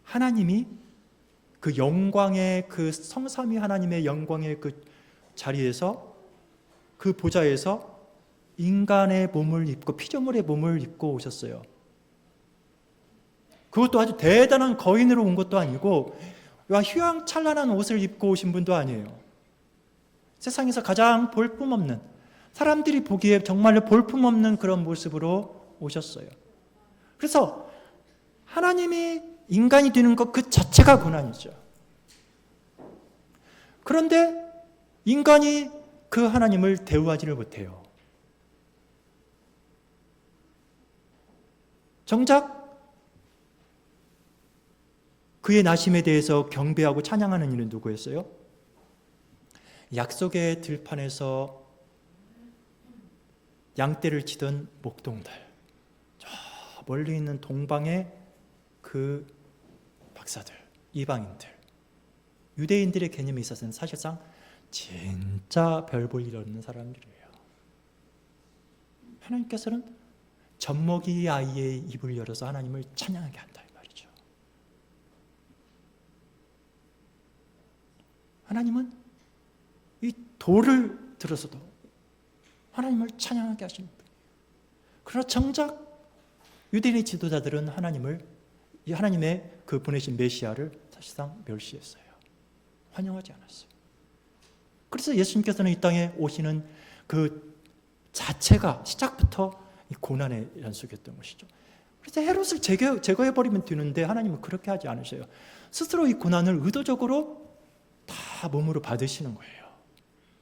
하나님이 그 영광의 그 성삼위 하나님의 영광의 그 자리에서, 그 보좌에서 인간의 몸을 입고 피조물의 몸을 입고 오셨어요. 그것도 아주 대단한 거인으로 온 것도 아니고 휘황찬란한 옷을 입고 오신 분도 아니에요. 세상에서 가장 볼품없는, 사람들이 보기에 정말로 볼품없는 그런 모습으로 오셨어요. 그래서 하나님이 인간이 되는 것 그 자체가 고난이죠. 그런데 인간이 그 하나님을 대우하지를 못해요. 정작 그의 나심에 대해서 경배하고 찬양하는 이는 누구였어요? 약속의 들판에서 양떼를 치던 목동들, 저 멀리 있는 동방의 그 박사들, 이방인들, 유대인들의 개념에 있어서는 사실상 진짜 별 볼 일 없는 사람들이에요. 하나님께서는 젖먹이 아이의 입을 열어서 하나님을 찬양하게 한다 이 말이죠. 하나님은 이 돌을 들어서도 하나님을 찬양하게 하시는 분이에요. 그러나 정작 유대인의 지도자들은 하나님의 그 보내신 메시아를 사실상 멸시했어요. 환영하지 않았어요. 그래서 예수님께서는 이 땅에 오시는 그 자체가 시작부터 이 고난의 연속이었던 것이죠. 그래서 헤롯을 제거해버리면 되는데 하나님은 그렇게 하지 않으셔요. 스스로 이 고난을 의도적으로 다 몸으로 받으시는 거예요.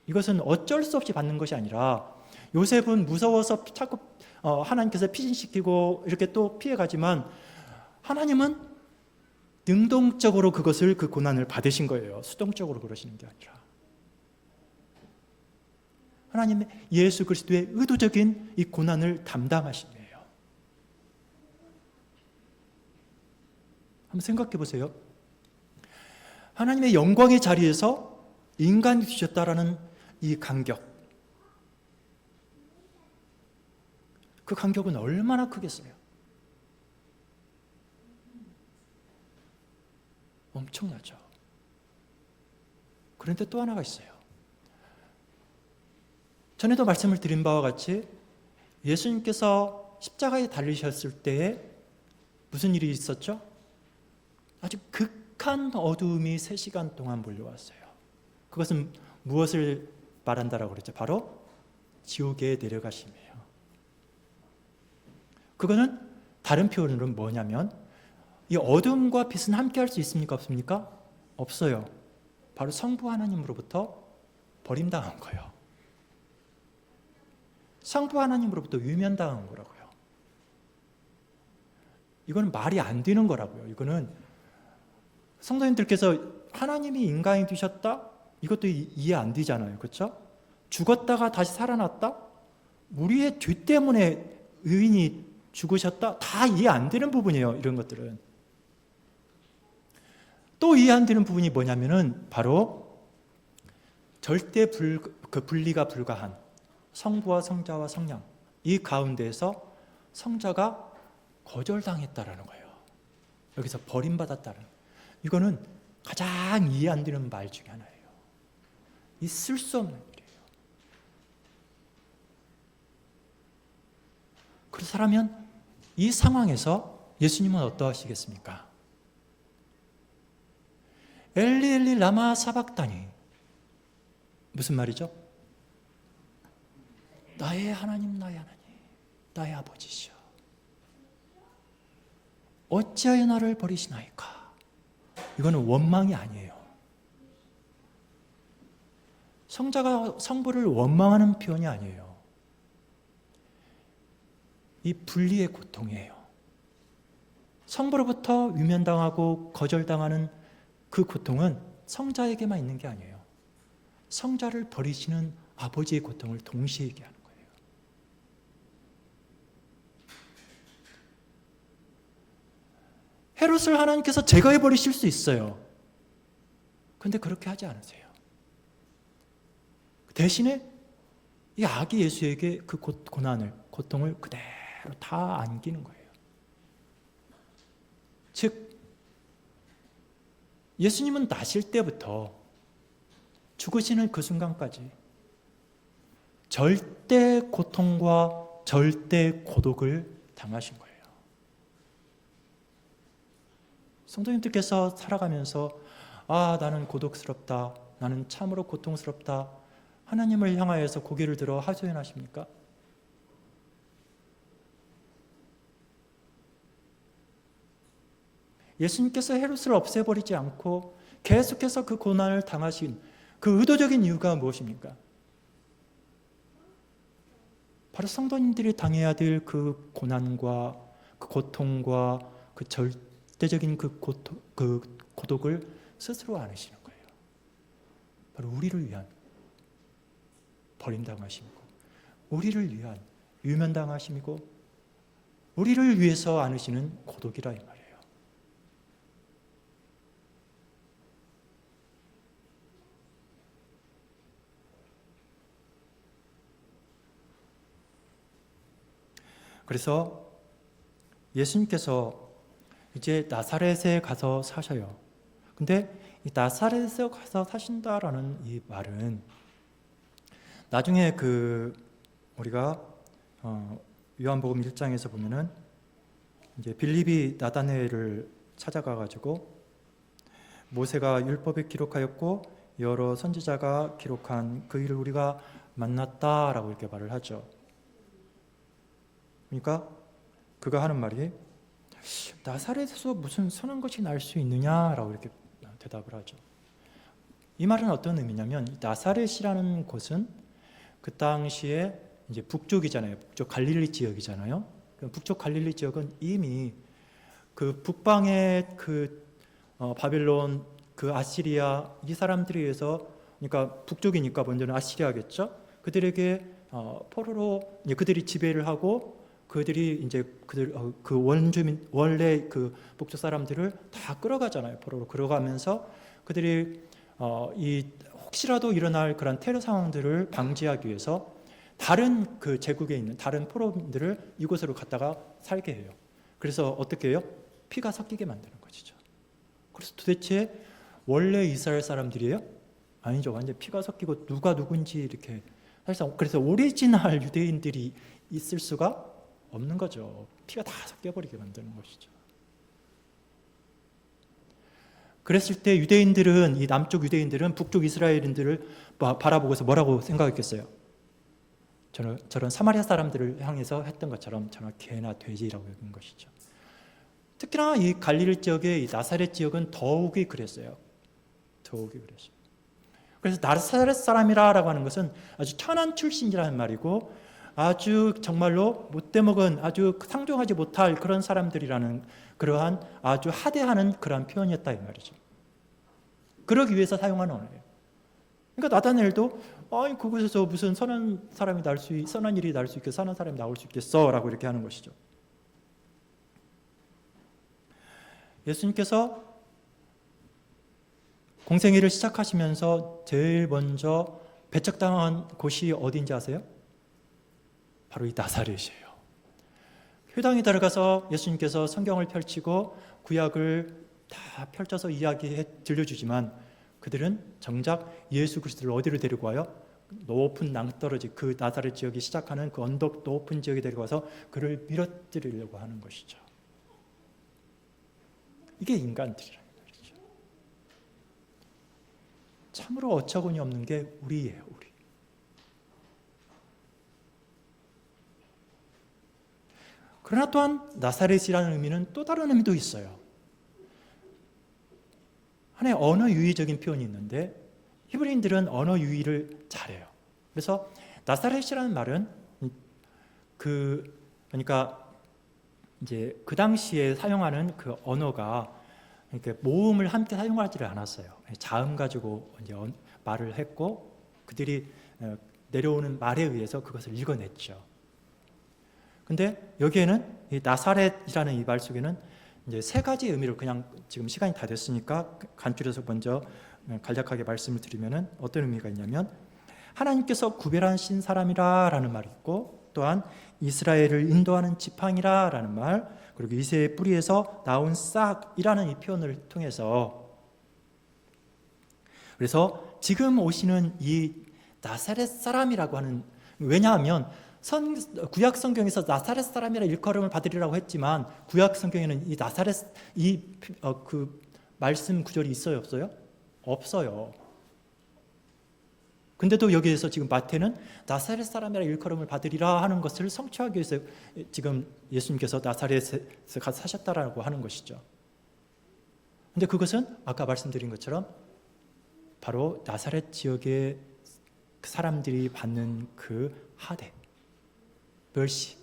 이것은 어쩔 수 없이 받는 것이 아니라 요셉은 무서워서 자꾸 하나님께서 피신시키고 이렇게 또 피해가지만 하나님은 능동적으로 그 고난을 받으신 거예요. 수동적으로 그러시는 게 아니라. 하나님의 예수 그리스도의 의도적인 이 고난을 담당하신 거예요. 한번 생각해 보세요. 하나님의 영광의 자리에서 인간이 되셨다라는 이 간격, 그 간격은 얼마나 크겠어요? 엄청나죠. 그런데 또 하나가 있어요. 전에도 말씀을 드린 바와 같이 예수님께서 십자가에 달리셨을 때에 무슨 일이 있었죠? 아주 극한 어두움이 3시간 동안 몰려왔어요. 그것은 무엇을 말한다라고 그랬죠? 바로 지옥에 내려가심이에요. 그거는 다른 표현으로 뭐냐면 이 어둠과 빛은 함께 할 수 있습니까? 없습니까? 없어요. 바로 성부 하나님으로부터 버림당한 거예요. 성부 하나님으로부터 위면당한 거라고요. 이거는 말이 안 되는 거라고요. 이거는 성도님들께서 하나님이 인간이 되셨다? 이것도 이해 안 되잖아요. 그렇죠? 죽었다가 다시 살아났다? 우리의 죄 때문에 의인이 죽으셨다? 다 이해 안 되는 부분이에요. 이런 것들은. 또 이해 안 되는 부분이 뭐냐면은 바로 절대 분리가 불가한 성부와 성자와 성령, 이 가운데에서 성자가 거절당했다라는 거예요. 여기서 버림받았다는. 이거는 가장 이해 안 되는 말 중에 하나예요. 있을 수 없는 일이에요. 그렇다면 이 상황에서 예수님은 어떠하시겠습니까? 엘리 엘리 라마 사박다니, 무슨 말이죠? 나의 하나님, 나의 하나님, 나의 아버지시여, 어찌하여 나를 버리시나이까? 이거는 원망이 아니에요. 성자가 성부를 원망하는 표현이 아니에요. 이 분리의 고통이에요. 성부로부터 위면당하고 거절당하는 그 고통은 성자에게만 있는 게 아니에요. 성자를 버리시는 아버지의 고통을 동시에 얘기하는 거예요. 헤롯을 하나님께서 제거해 버리실 수 있어요. 그런데 그렇게 하지 않으세요. 대신에 이 아기 예수에게 그 고난을, 고통을 그대로 다 안기는 거예요. 즉 예수님은 나실 때부터 죽으시는 그 순간까지 절대 고통과 절대 고독을 당하신 거예요. 성도님들께서 살아가면서 아, 나는 고독스럽다, 나는 참으로 고통스럽다, 하나님을 향하여서 고개를 들어 하소연하십니까? 예수님께서 헤롯을 없애버리지 않고 계속해서 그 고난을 당하신 그 의도적인 이유가 무엇입니까? 바로 성도님들이 당해야 될 그 고난과 그 고통과 그 절대적인 그 고독을 스스로 안으시는 거예요. 바로 우리를 위한 버림당하심이고, 우리를 위한 유면당하심이고, 우리를 위해서 안으시는 고독이라 이 말이에요. 그래서 예수님께서 이제 나사렛에 가서 사셔요. 근데 이 나사렛에 가서 사신다라는 이 말은 나중에 우리가 요한복음 1장에서 보면은 이제 빌립이 나다나엘을 찾아가 가지고 모세가 율법에 기록하였고 여러 선지자가 기록한 그 일을 우리가 만났다라고 이렇게 말을 하죠. 그러니까 그가 하는 말이 나사렛에서 무슨 선한 것이 날 수 있느냐라고 이렇게 대답을 하죠. 이 말은 어떤 의미냐면 나사렛이라는 곳은 그 당시에 이제 북쪽이잖아요. 북쪽 갈릴리 지역이잖아요. 북쪽 갈릴리 지역은 이미 그 북방의 바벨론, 그 아시리아 이 사람들에 의해서, 그러니까 북쪽이니까 먼저는 아시리아겠죠. 그들에게 포로로 그들이 지배를 하고 그들이 이제 그 원주민 원래 그 북쪽 사람들을 다 끌어가잖아요. 포로로 끌어가면서 그들이 이 혹시라도 일어날 그런 테러 상황들을 방지하기 위해서 다른 그 제국에 있는 다른 포로민들을 이곳으로 갖다가 살게 해요. 그래서 어떻게 해요? 피가 섞이게 만드는 것이죠. 그래서 도대체 원래 이스라엘 사람들이에요? 아니죠. 완전 피가 섞이고 누가 누군지 이렇게 사실상 그래서 오리지널 유대인들이 있을 수가 없는 거죠. 피가 다 섞여버리게 만드는 것이죠. 그랬을 때 유대인들은, 이 남쪽 유대인들은 북쪽 이스라엘인들을 바라보고서 뭐라고 생각했겠어요? 저런 사마리아 사람들을 향해서 했던 것처럼 저런 개나 돼지라고 여긴 것이죠. 특히나 이 갈릴리 지역의 이 나사렛 지역은 더욱이 그랬어요. 더욱이 그랬어요. 그래서 나사렛 사람이라고 하는 것은 아주 천한 출신이라는 말이고, 아주 정말로 못되먹은 아주 상종하지 못할 그런 사람들이라는 그러한 아주 하대하는 그러한 표현이었다 이 말이죠. 그러기 위해서 사용한 언어예요. 그러니까 나다나엘도 그곳에서 무슨 선한 일이 날 수 있겠어, 선한 사람이 나올 수 있겠어라고 이렇게 하는 것이죠. 예수님께서 공생애를 시작하시면서 제일 먼저 배척당한 곳이 어디인지 아세요? 바로 이 나사렛이에요. 회당에 들어가서 예수님께서 성경을 펼치고 구약을 다 펼쳐서 들려주지만 그들은 정작 예수 그리스도를 어디로 데리고 와요? 높은 낭떠러지, 그 나사렛 지역이 시작하는 그 언덕 높은 지역에 데리고 와서 그를 밀어뜨리려고 하는 것이죠. 이게 인간들이라는 말이죠. 참으로 어처구니 없는 게 우리예요. 우리. 그러나 또한 나사렛이라는 의미는 또 다른 의미도 있어요. 하나의 언어 유희적인 표현이 있는데 히브리인들은 언어 유희를 잘해요. 그래서 나사렛이라는 말은 그러니까 이제 그 당시에 사용하는 그 언어가 이렇게 모음을 함께 사용하지를 않았어요. 자음 가지고 이제 말을 했고 그들이 내려오는 말에 의해서 그것을 읽어냈죠. 근데 여기에는 이 나사렛이라는 이 말 속에는 이제 세 가지 의미를 그냥 지금 시간이 다 됐으니까 간추려서 먼저 간략하게 말씀을 드리면은 어떤 의미가 있냐면 하나님께서 구별하신 사람이라라는 말이 있고 또한 이스라엘을 인도하는 지팡이라라는 말 그리고 이새의 뿌리에서 나온 싹이라는 이 표현을 통해서 그래서 지금 오시는 이 나사렛 사람이라고 하는 왜냐하면 구약 성경에서 나사렛 사람이라 일컬음을 받으리라고 했지만 구약 성경에는 이 나사렛 그 말씀 구절이 있어요, 없어요? 없어요. 근데도 여기에서 지금 마태는 나사렛 사람이라 일컬음을 받으리라 하는 것을 성취하기 위해서 지금 예수님께서 나사렛에 가서 사셨다라고 하는 것이죠. 근데 그것은 아까 말씀드린 것처럼 바로 나사렛 지역의 사람들이 받는 그 하대, 멸시,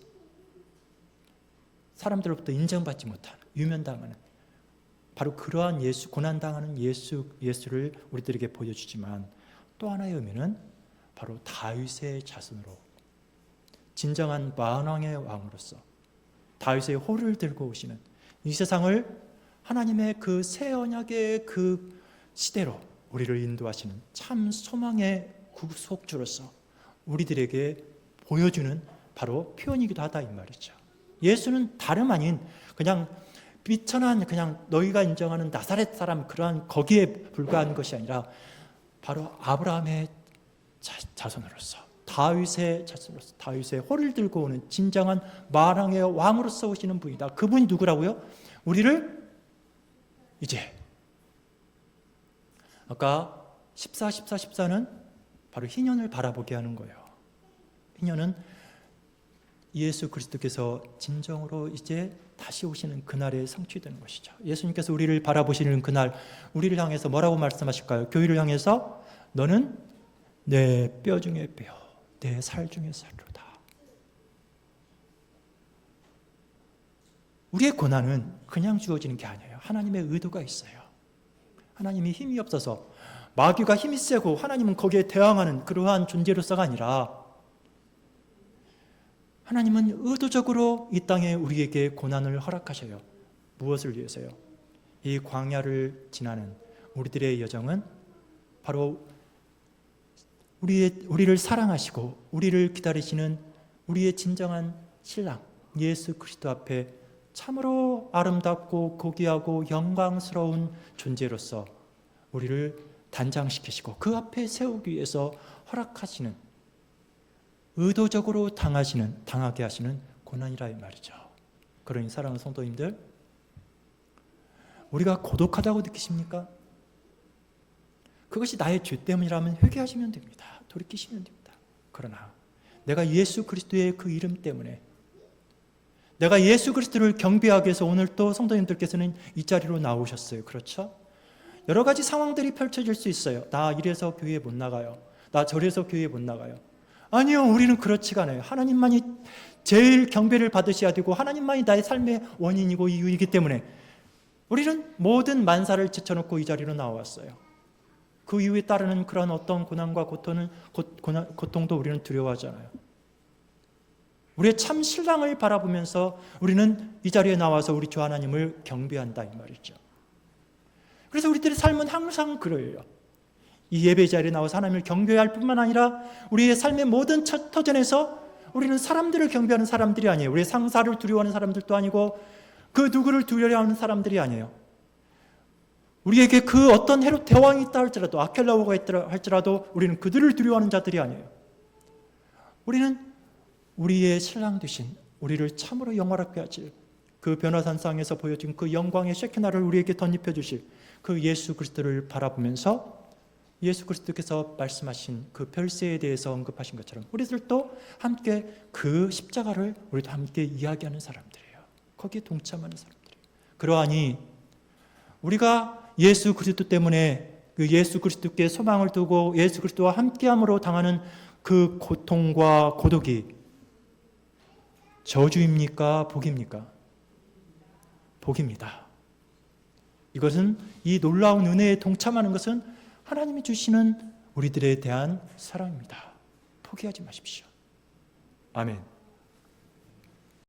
사람들로부터 인정받지 못하는, 유면당하는 바로 그러한 고난당하는 예수를 우리들에게 보여주지만 또 하나의 의미는 바로 다윗의 자손으로 진정한 만왕의 왕으로서 다윗의 호를 들고 오시는 이 세상을 하나님의 그 새 언약의 그 시대로 우리를 인도하시는 참 소망의 구속주로서 우리들에게 보여주는 바로 표현이기도 하다 이 말이죠. 예수는 다름 아닌 그냥 비천한 그냥 너희가 인정하는 나사렛 사람 그러한 거기에 불과한 것이 아니라 바로 아브라함의 자손으로서 다윗의 자손으로서 다윗의 호를 들고 오는 진정한 만왕의 왕으로서 오시는 분이다. 그분이 누구라고요? 우리를 이제 아까 14는 바로 희년을 바라보게 하는 거예요. 희년은 예수 그리스도께서 진정으로 이제 다시 오시는 그날에 성취되는 것이죠. 예수님께서 우리를 바라보시는 그날, 우리를 향해서 뭐라고 말씀하실까요? 교회를 향해서 너는 내 뼈 중에 뼈, 내 살 중에 살로다. 우리의 고난은 그냥 주어지는 게 아니에요. 하나님의 의도가 있어요. 하나님이 힘이 없어서 마귀가 힘이 세고 하나님은 거기에 대항하는 그러한 존재로서가 아니라 하나님은 의도적으로 이 땅에 우리에게 고난을 허락하셔요. 무엇을 위해서요? 이 광야를 지나는 우리들의 여정은 바로 우리를 사랑하시고 우리를 기다리시는 우리의 진정한 신랑 예수 그리스도 앞에 참으로 아름답고 고귀하고 영광스러운 존재로서 우리를 단장시키시고 그 앞에 세우기 위해서 허락하시는 의도적으로 당하게 하시는 고난이라 이 말이죠. 그러니 사랑하는 성도님들, 우리가 고독하다고 느끼십니까? 그것이 나의 죄 때문이라면 회개하시면 됩니다. 돌이키시면 됩니다. 그러나 내가 예수 그리스도의 그 이름 때문에 내가 예수 그리스도를 경배하기 위해서 오늘 또 성도님들께서는 이 자리로 나오셨어요. 그렇죠? 여러 가지 상황들이 펼쳐질 수 있어요. 나 이래서 교회에 못 나가요. 나 저래서 교회에 못 나가요. 아니요, 우리는 그렇지가 않아요. 하나님만이 제일 경배를 받으셔야 되고 하나님만이 나의 삶의 원인이고 이유이기 때문에 우리는 모든 만사를 제쳐놓고 이 자리로 나왔어요. 그 이유에 따르는 그런 어떤 고난과 고통도 우리는 두려워하지 않아요. 우리의 참 신랑을 바라보면서 우리는 이 자리에 나와서 우리 주 하나님을 경배한다 이 말이죠. 그래서 우리들의 삶은 항상 그래요. 이 예배 자리에 나와서 하나님을 경배할 뿐만 아니라 우리의 삶의 모든 터전에서 우리는 사람들을 경배하는 사람들이 아니에요. 우리의 상사를 두려워하는 사람들도 아니고 그 누구를 두려워하는 사람들이 아니에요. 우리에게 그 어떤 헤롯 대왕이 있다 할지라도 아켈라오가 있다 할지라도 우리는 그들을 두려워하는 자들이 아니에요. 우리는 우리의 신랑 되신 우리를 참으로 영화롭게 하실 그 변화산상에서 보여준 그 영광의 셰키나를 우리에게 덧입혀 주실 그 예수 그리스도를 바라보면서 예수 그리스도께서 말씀하신 그 별세에 대해서 언급하신 것처럼 우리들도 함께 그 십자가를 우리도 함께 이야기하는 사람들이에요. 거기에 동참하는 사람들이에요. 그러하니 우리가 예수 그리스도 때문에 그 예수 그리스도께 소망을 두고 예수 그리스도와 함께함으로 당하는 그 고통과 고독이 저주입니까? 복입니까? 복입니다. 이것은 이 놀라운 은혜에 동참하는 것은 하나님이 주시는 우리들에 대한 사랑입니다. 포기하지 마십시오. 아멘.